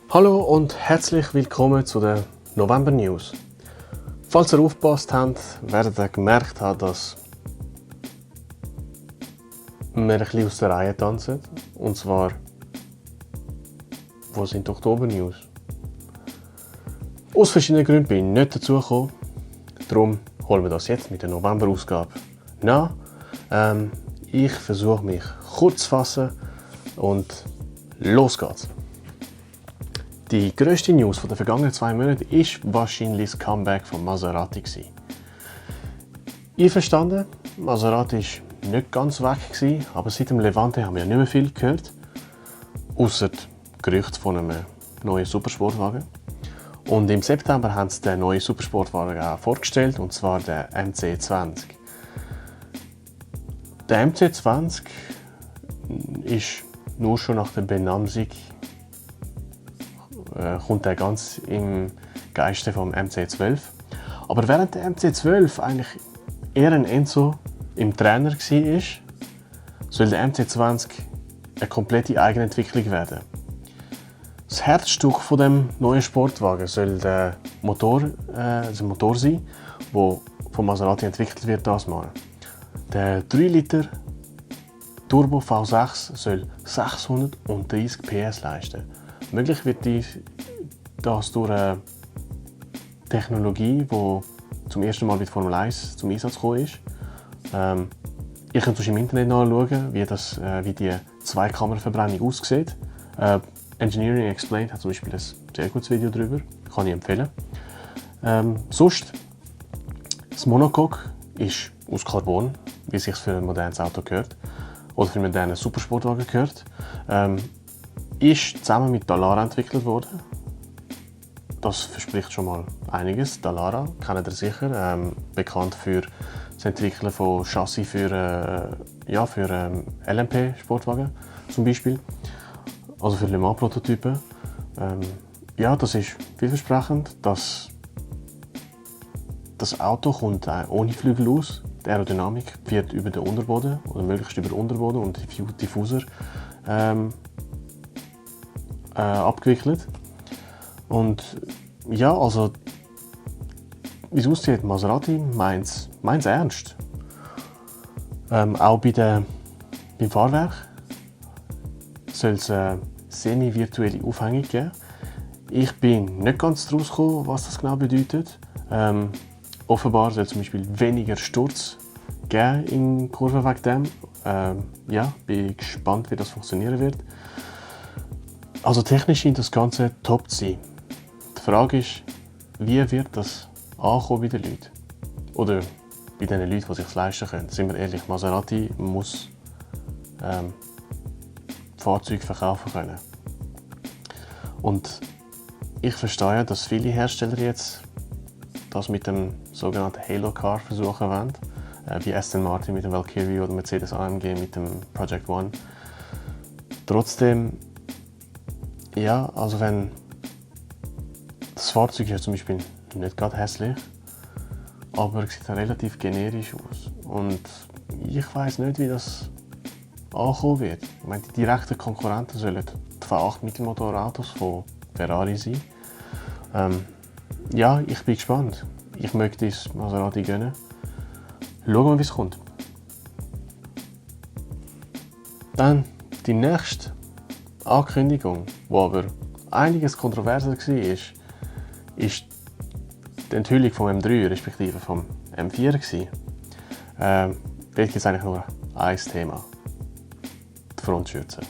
Hallo und herzlich willkommen zu den November News. Falls ihr aufgepasst habt, werdet ihr gemerkt haben, dass wir ein bisschen aus der Reihe tanzen. Und zwar, wo sind die Oktober News? Aus verschiedenen Gründen bin ich nicht dazu gekommen. Darum holen wir das jetzt mit der November-Ausgabe nach. Ich versuche mich kurz zu fassen und los geht's. Die grösste News der vergangenen 2 Monate war wahrscheinlich das Comeback von Maserati. Einverstanden, Maserati war nicht ganz weg, aber seit dem Levante haben wir nicht mehr viel gehört. Ausser Gerüchte von einem neuen Supersportwagen. Und im September haben sie den neuen Supersportwagen auch vorgestellt, und zwar den MC20. Der MC20 ist nur schon nach der Benamsung kommt er ganz im Geiste vom MC12. Aber während der MC12 eigentlich eher ein Enzo im Trainer war, soll der MC20 eine komplette Eigenentwicklung werden. Das Herzstück von dem neuen Sportwagen soll der Motor sein, der von Maserati entwickelt wird das Mal. Der 3 Liter Turbo V6 soll 630 PS leisten. Möglich wird das durch eine Technologie, die zum ersten Mal mit Formel 1 zum Einsatz gekommen ist. Ihr könnt im Internet nachschauen, wie die Zweikammerverbrennung aussieht. Engineering Explained hat zum Beispiel ein sehr gutes Video darüber, kann ich empfehlen. Sonst, das Monocoque ist aus Carbon, wie es sich für ein modernes Auto gehört, oder für einen modernen Supersportwagen gehört. Ist zusammen mit Dallara entwickelt worden. Das verspricht schon mal einiges. Dallara kennt ihr sicher, bekannt für das Entwickeln von Chassis für LMP-Sportwagen zum Beispiel, also für Le Mans-Prototypen. Das ist vielversprechend. Das Auto kommt ohne Flügel aus. Die Aerodynamik wird über den Unterboden oder möglichst über den Unterboden und Diffuser abgewickelt. Und ja, also wie es aussieht, Maserati meint es ernst. Auch beim Fahrwerk soll es eine semi-virtuelle Aufhängung geben. Ich bin nicht ganz draus gekommen, was das genau bedeutet. Offenbar soll es zum Beispiel weniger Sturz geben in Kurven wegen dem. Bin gespannt, wie das funktionieren wird. Also technisch scheint das Ganze top zu sein. Die Frage ist, wie wird das ankommen bei den Leuten? Oder bei den Leuten, die es sich leisten können. Sind wir ehrlich, Maserati muss Fahrzeuge verkaufen können. Und ich verstehe, dass viele Hersteller jetzt das mit dem sogenannten Halo Car versuchen wollen. Wie Aston Martin mit dem Valkyrie oder Mercedes AMG mit dem Project One. Trotzdem, ja, also wenn das Fahrzeug ist zum Beispiel nicht gerade hässlich, aber es sieht relativ generisch aus. Und ich weiss nicht, wie das ankommen wird. Ich meine, die direkten Konkurrenten sollen die V8-Mittelmotorautos von Ferrari sein. Ich bin gespannt. Ich möchte es Maserati gönnen. Schauen wir, wie es kommt. Dann die nächste Ankündigung, die aber einiges kontroverser war, ist die Enthüllung vom M3 respektive vom M4. Dort gibt es eigentlich nur ein Thema. Die Frontschürze.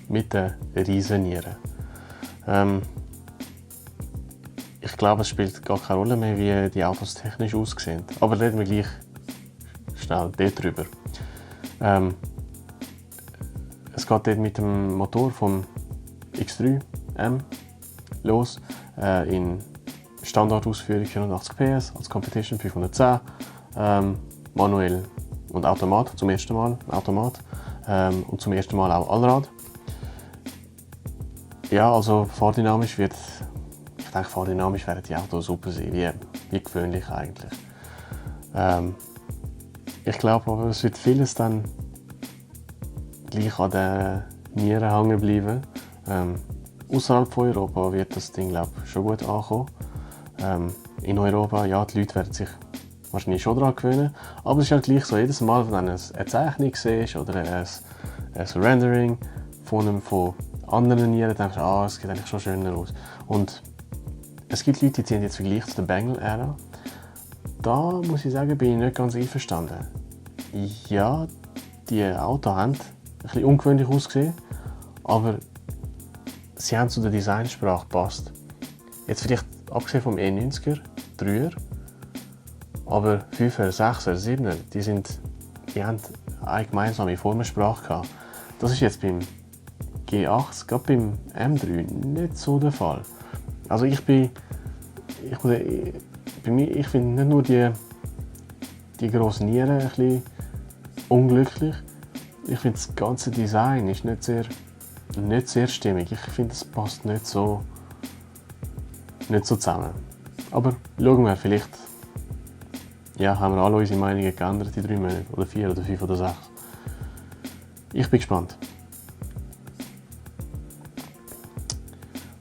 Mit den riesen Nieren. Ich glaube, es spielt gar keine Rolle mehr, wie die Autos technisch aussehen. Aber reden wir gleich schnell darüber. Es geht dort mit dem Motor vom X3M los. In Standardausführung 480 PS, als Competition 510. Manuell und Automat, zum ersten Mal Automat. Und zum ersten Mal auch Allrad. Ja, also fahrdynamisch wird... Ich denke, fahrdynamisch werden die Autos super sein, wie gewöhnlich eigentlich. Ich glaube aber, es wird vieles dann gleich an den Nieren hängen bleiben. Außerhalb von Europa wird das Ding, glaube ich, schon gut ankommen. In Europa, ja, die Leute werden sich wahrscheinlich schon daran gewöhnen, aber es ist halt gleich so, jedes Mal, wenn du eine Zeichnung siehst oder ein Rendering von anderen Nieren, denkst du, es sieht eigentlich schon schöner aus. Und es gibt Leute, die ziehen jetzt Vergleich zu der Bengal-Ära. Da muss ich sagen, bin ich nicht ganz einverstanden. Ja, die Autos haben ein bisschen ungewöhnlich ausgesehen, aber sie haben zu der Designsprache gepasst. Jetzt vielleicht abgesehen vom E90er, 3er, aber 5er, 6er, 7er, die haben eine gemeinsame Formensprache gehabt. Das ist jetzt beim G8, gerade beim M3, nicht so der Fall. Also ich finde nicht nur die grossen Nieren ein bisschen unglücklich, ich finde das ganze Design ist nicht sehr stimmig. Ich finde, es passt nicht so zusammen. Aber schauen wir, vielleicht haben wir alle unsere Meinungen geändert in 3 Monaten, oder 4 oder 5 oder 6. Ich bin gespannt.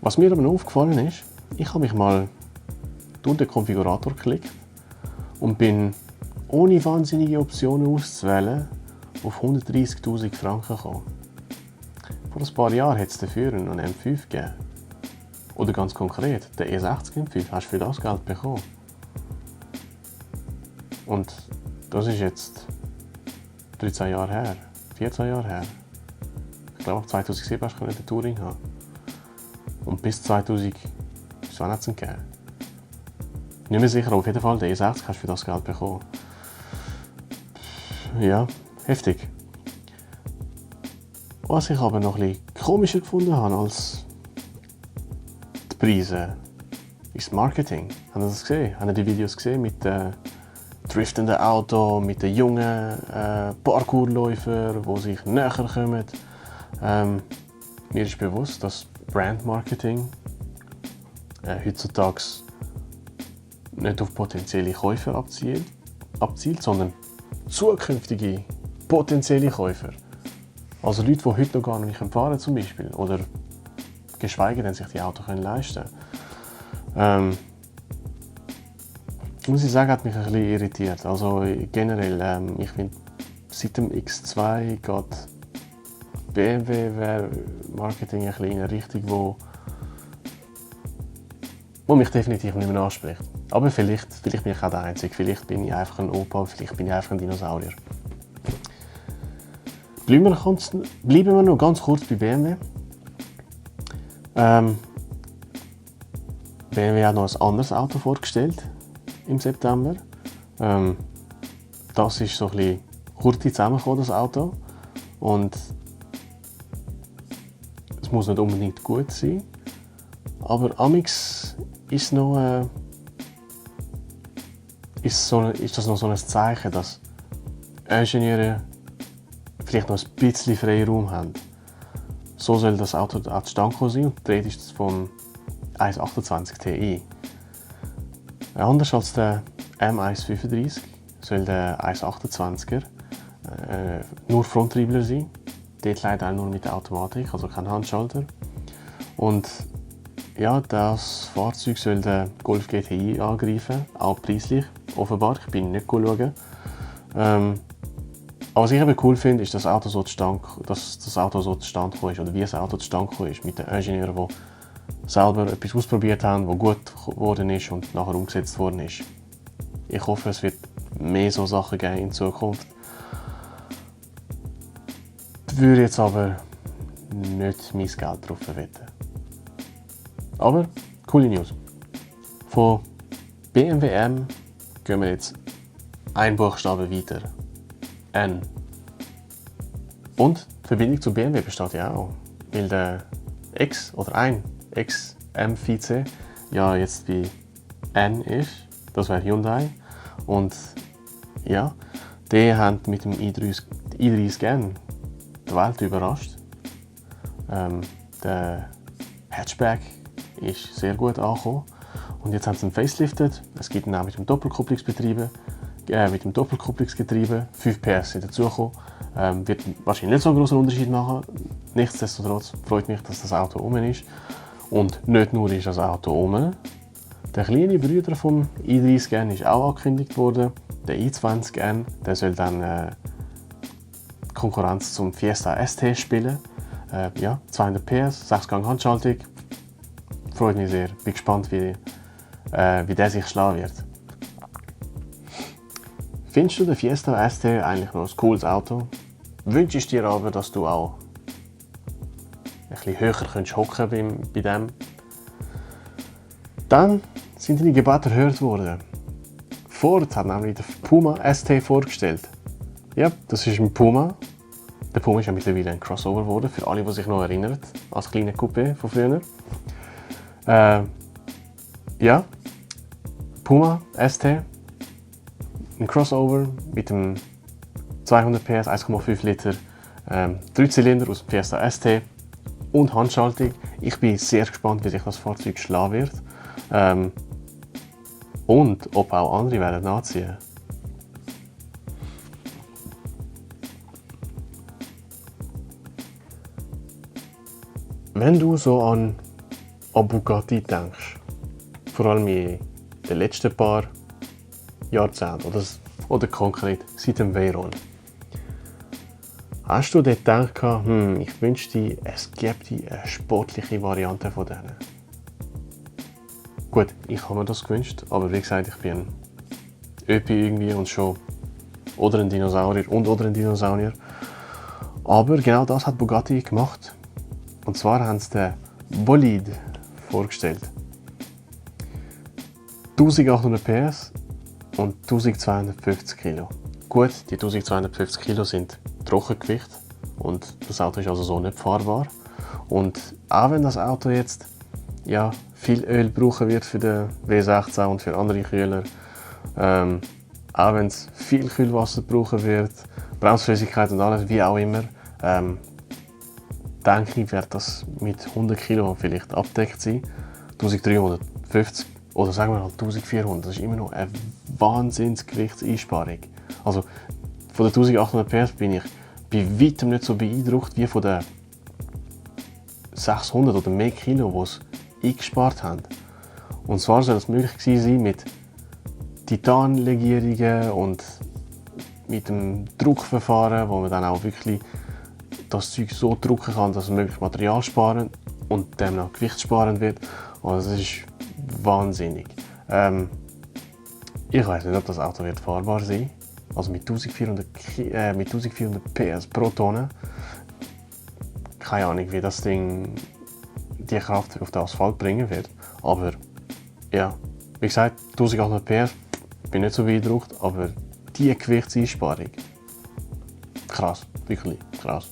Was mir aber noch aufgefallen ist, ich habe mich mal durch den Konfigurator geklickt und bin ohne wahnsinnige Optionen auszuwählen auf 130'000 Franken gekommen. Vor ein paar Jahren hat es dafür einen M5 gegeben. Oder ganz konkret, den E60 M5 hast du für das Geld bekommen. Und das ist jetzt 13 Jahre her, 14 Jahre her. Ich glaube, 2007 hast du den Touring haben. Und bis 2000 wann hat es ihn gegeben? Nicht mehr sicher, aber auf jeden Fall, den E60 hast du für das Geld bekommen. Ja, heftig. Was ich aber noch ein bisschen komischer gefunden habe als die Preise, ist das Marketing. Habt ihr das gesehen? Habt ihr die Videos gesehen mit den driftenden Autos, mit den jungen Parkourläufern, die sich näher kommen? Mir ist bewusst, dass Brandmarketing heutzutage nicht auf potenzielle Käufer abzielt, sondern zukünftige potenzielle Käufer. Also Leute, die heute noch gar nicht fahren zum Beispiel, oder geschweige denn sich die Autos leisten können. Muss ich sagen, hat mich ein bisschen irritiert. Also generell, ich finde, seit dem X2 geht BMW Marketing ein bisschen in eine Richtung, wo mich definitiv nicht mehr anspricht. Aber vielleicht bin ich auch der Einzige. Vielleicht bin ich einfach ein Opa, vielleicht bin ich einfach ein Dinosaurier. Bleiben wir noch ganz kurz bei BMW. BMW hat noch ein anderes Auto vorgestellt im September. Das ist so ein bisschen kurz zusammengekommen, das Auto. Und es muss nicht unbedingt gut sein. Aber amix ist das noch so ein Zeichen, dass Ingenieure vielleicht noch ein bisschen Freiraum haben. So soll das Auto an Stand sein und die Rede ist vom 1.28 Ti. Anders als der M135 soll der 1.28er nur Fronttriebler sein. Dort leider auch nur mit der Automatik, also kein Handschalter. Und ja, das Fahrzeug soll den Golf GTI angreifen, auch preislich, offenbar. Ich bin nicht schauen. Aber was ich eben cool finde, ist, dass das Auto so zustande gekommen ist, oder wie das Auto zustande gekommen ist, mit den Ingenieuren, die selber etwas ausprobiert haben, das gut geworden ist und nachher umgesetzt worden ist. Ich hoffe, es wird mehr so Sachen geben in Zukunft. Ich würde jetzt aber nicht mein Geld darauf wetten. Aber coole News. Von BMW M gehen wir jetzt einen Buchstaben weiter. N. Und die Verbindung zu BMW besteht ja auch, weil der X oder ein X-M-Vize ja jetzt bei N ist, das wäre Hyundai. Und ja, die haben mit dem i30N die Welt überrascht. Der Hatchback ist sehr gut angekommen. Und jetzt haben sie ihn faceliftet. Es gibt ihn auch mit dem Doppelkupplungsgetriebe, 5 PS sind dazugekommen. Wird wahrscheinlich nicht so einen großen Unterschied machen. nichtsdestotrotz freut mich, dass das Auto rum ist. Und nicht nur ist das Auto rum, der kleine Bruder vom i30N ist auch angekündigt worden. Der i20N, der soll dann Konkurrenz zum Fiesta ST spielen. Ja, 200 PS, 6-Gang Handschaltung. Freut mich sehr. Bin gespannt, wie der sich schlagen wird. Findest du den Fiesta ST eigentlich noch ein cooles Auto? Wünschst du dir aber, dass du auch ein bisschen höher hocken könntest bei dem? Dann sind deine Gebete erhört worden. Ford hat nämlich den Puma ST vorgestellt. Ja, das ist ein Puma. Der Puma ist ja mittlerweile ein Crossover geworden, für alle, die sich noch erinnern, als kleine Coupé von früher. Ja, Puma ST, ein Crossover mit dem 200 PS, 1,5 Liter, 3 Zylinder aus dem Fiesta ST und Handschaltung. Ich bin sehr gespannt, wie sich das Fahrzeug schlagen wird. Und ob auch andere werden nachziehen. Wenn du so an Bugatti denkst, vor allem in den letzten paar Jahrzehnten oder konkret seit dem Veyron, hast du dort gedacht, ich wünschte, es gäbe eine sportliche Variante von denen? Gut, ich habe mir das gewünscht, aber wie gesagt, ich bin ein Öpi irgendwie und schon oder ein Dinosaurier oder ein Dinosaurier. Aber genau das hat Bugatti gemacht. Und zwar haben sie den Bolide vorgestellt. 1800 PS und 1250 Kilo. Gut, die 1250 Kilo sind Trockengewicht und das Auto ist also so nicht fahrbar. Und auch wenn das Auto jetzt ja, viel Öl brauchen wird für den W16 und für andere Kühler, auch wenn es viel Kühlwasser brauchen wird, Bremsflüssigkeit und alles, wie auch immer, denke ich, wird das mit 100 Kilo vielleicht abdeckt sein. 1350 oder sagen wir mal 1400, das ist immer noch eine Wahnsinnsgewichtseinsparung. Also von den 1800 PS bin ich bei weitem nicht so beeindruckt wie von den 600 oder mehr Kilo, die es eingespart haben. Und zwar soll es möglich gewesen sein mit Titanlegierungen und mit dem Druckverfahren, wo man dann auch wirklich das Zeug so drucken kann, dass es möglichst materialsparend und demnach gewichtssparend wird. Also das ist wahnsinnig. Ich weiß nicht, ob das Auto wird fahrbar sein. Also mit 1400 PS pro Tonne. Keine Ahnung, wie das Ding die Kraft auf den Asphalt bringen wird. Aber ja, wie gesagt, 1800 PS, bin nicht so beeindruckt, aber die Gewichtseinsparung, krass, wirklich krass.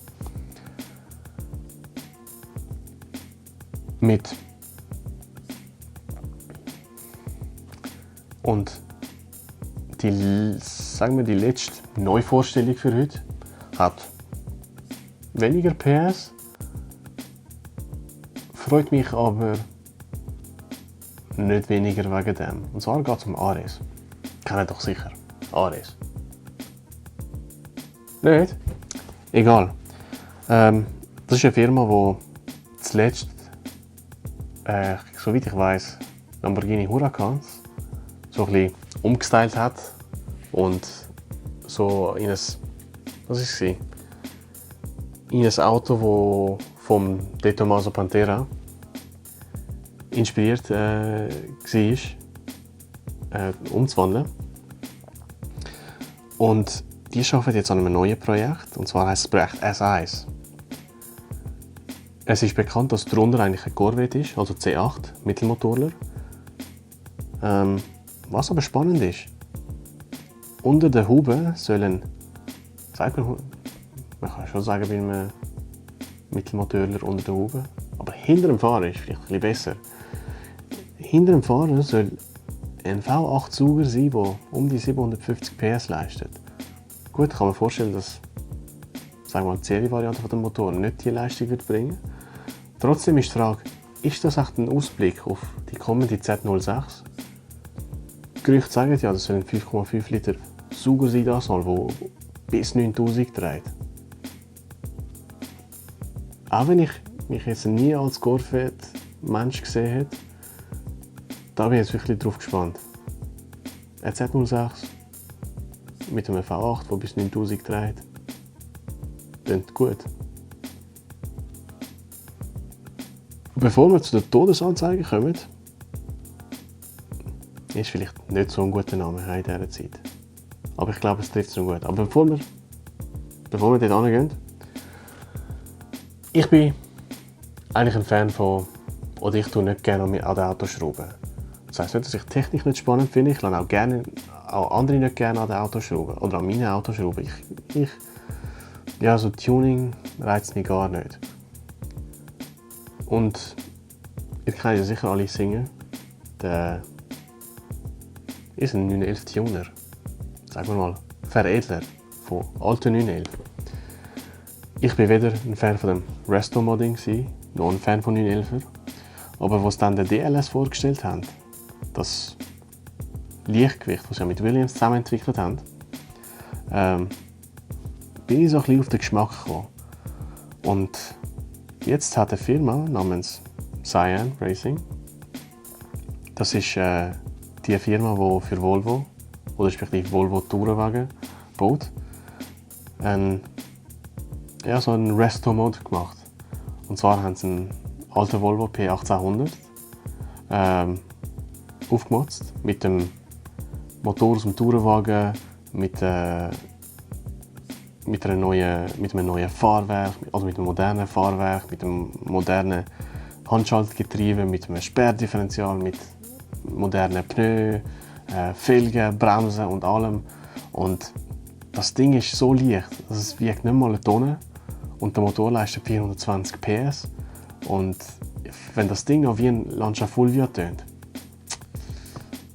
Und sagen wir, die letzte Neuvorstellung für heute hat weniger PS, freut mich aber nicht weniger wegen dem. Und zwar geht es um Ares. Kennt doch sicher. Ares. Nicht? Egal. Das ist eine Firma, die zuletzt, soweit ich weiß, Lamborghini Huracans so ein bisschen umgestylt hat und so in ein Auto, das vom De Tomaso Pantera inspiriert war, umzuwandeln. Und die arbeiten jetzt an einem neuen Projekt, und zwar heisst das Projekt S1. Es ist bekannt, dass darunter eigentlich ein Corvette ist, also C8 Mittelmotorler. Was aber spannend ist, unter der Haube sollen, man kann schon sagen, bei einem Mittelmotorler unter der Haube, aber hinter dem Fahrer ist vielleicht ein bisschen besser. Hinter dem Fahrer soll ein V8-Sauger sein, der um die 750 PS leistet. Gut, kann man vorstellen, dass sagen wir mal, die Serienvariante des Motors nicht die Leistung wird bringen. Trotzdem ist die Frage, ist das echt ein Ausblick auf die kommende Z06? Die Gerüchte sagen ja, das soll ein 5,5 Liter Sauger sein, der bis 9000 trägt. Auch wenn ich mich jetzt nie als Corvette-Mensch gesehen hätte, da bin ich jetzt wirklich drauf gespannt. Ein Z06 mit einem V8, der bis 9000 dreht, klingt gut. Bevor wir zu den Todesanzeigen kommen, ist vielleicht nicht so ein guter Name in dieser Zeit. Aber ich glaube, es trifft es noch gut. Aber bevor wir dort hingehen, ich bin eigentlich ein Fan von, oder ich tue nicht gerne an den Autos schrauben. Das heisst nicht, dass ich Technik nicht spannend finde, ich lasse auch andere nicht gerne an den Autos schrauben oder an meinen Autos schrauben. Ja, so Tuning reizt mich gar nicht. Und ich kann ja sicher alle singen. Der ist ein 911 Tuner. Sagen wir mal, Veredler von alten 911. Ich war weder ein Fan von dem Resto-Modding, noch ein Fan von 911er. Aber was dann der DLS vorgestellt haben, das Lichtgewicht, das sie mit Williams zusammen entwickelt haben, bin ich so ein bisschen auf den Geschmack gekommen. Und jetzt hat eine Firma namens Cyan Racing, das ist die Firma, die für Volvo, oder respektive Volvo Tourenwagen baut, so einen Resto-Mode gemacht. Und zwar haben sie einen alten Volvo P1800 aufgemotzt mit dem Motor aus dem Tourenwagen, mit einem neuen Fahrwerk, also mit einem modernen Fahrwerk, mit einem modernen Handschaltgetriebe, mit einem Sperrdifferential, mit modernen Pneus, Felgen, Bremsen und allem. Und das Ding ist so leicht, dass es wiegt nicht mal eine Tonne und der Motor leistet 420 PS. Und wenn das Ding noch wie ein Lancia Fulvia tönt,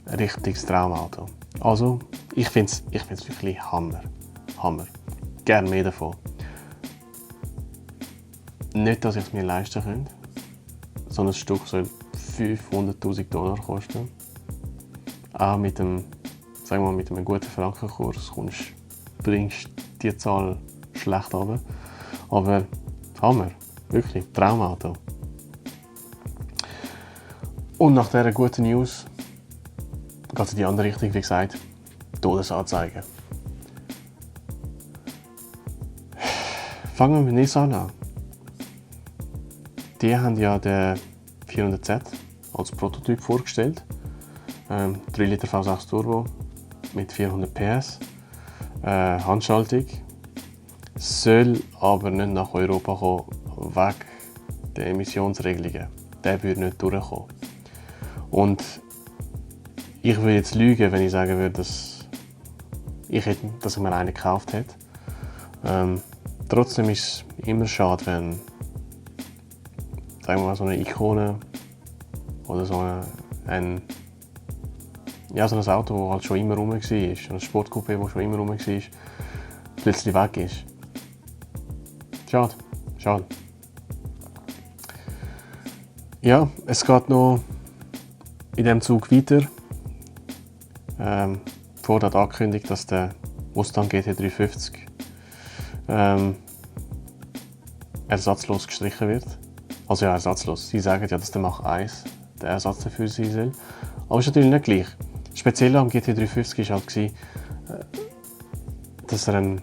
ein richtiges Traumauto. Also, ich find's wirklich Hammer. Gerne mehr davon. Nicht, dass ich es mir leisten könnte. So ein Stück soll 500'000 Dollar kosten. Auch mit einem guten Frankenkurs bringst du die Zahl schlecht runter. Aber Hammer, wirklich, Traumauto. Und nach dieser guten News geht es in die andere Richtung, wie gesagt, Todesanzeigen. Fangen wir mit Nissan an. Die haben ja den 400Z als Prototyp vorgestellt. 3 Liter V6 Turbo mit 400 PS. Handschaltung. Soll aber nicht nach Europa kommen, wegen der Emissionsregelungen. Der würde nicht durchkommen. Und ich würde jetzt lügen, wenn ich sagen würde, dass ich mir einen gekauft hätte. Trotzdem ist es immer schade, wenn, sagen wir mal, so eine Ikone oder so ein Auto, das halt schon immer rum war, ein Sportcoupé, das schon immer rum war, plötzlich weg ist. Schade. Ja, es geht noch in diesem Zug weiter. Ford hat angekündigt, dass der Mustang GT350 ersatzlos gestrichen wird. Also ja, ersatzlos. Sie sagen ja, dass der Mach 1 der Ersatz dafür sein soll. Aber es ist natürlich nicht gleich. Speziell am GT350 war halt, dass er eine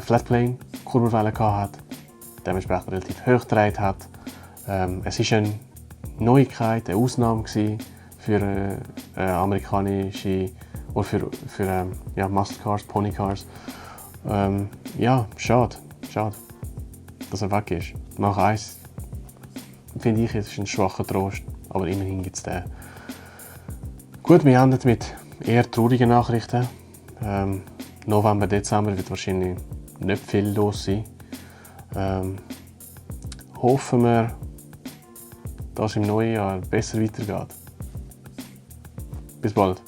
Flatplane-Kurbelwelle hatte, dementsprechend relativ hoch gedreht hat. Es war eine Neuigkeit, eine Ausnahme für amerikanische oder für Muscle Cars, Pony Cars. Schade, dass er weg ist. Mach 1 finde ich, ist ein schwacher Trost, aber immerhin gibt es den. Gut, wir enden mit eher traurigen Nachrichten. November, Dezember wird wahrscheinlich nicht viel los sein. Hoffen wir, dass es im neuen Jahr besser weitergeht. Bis bald.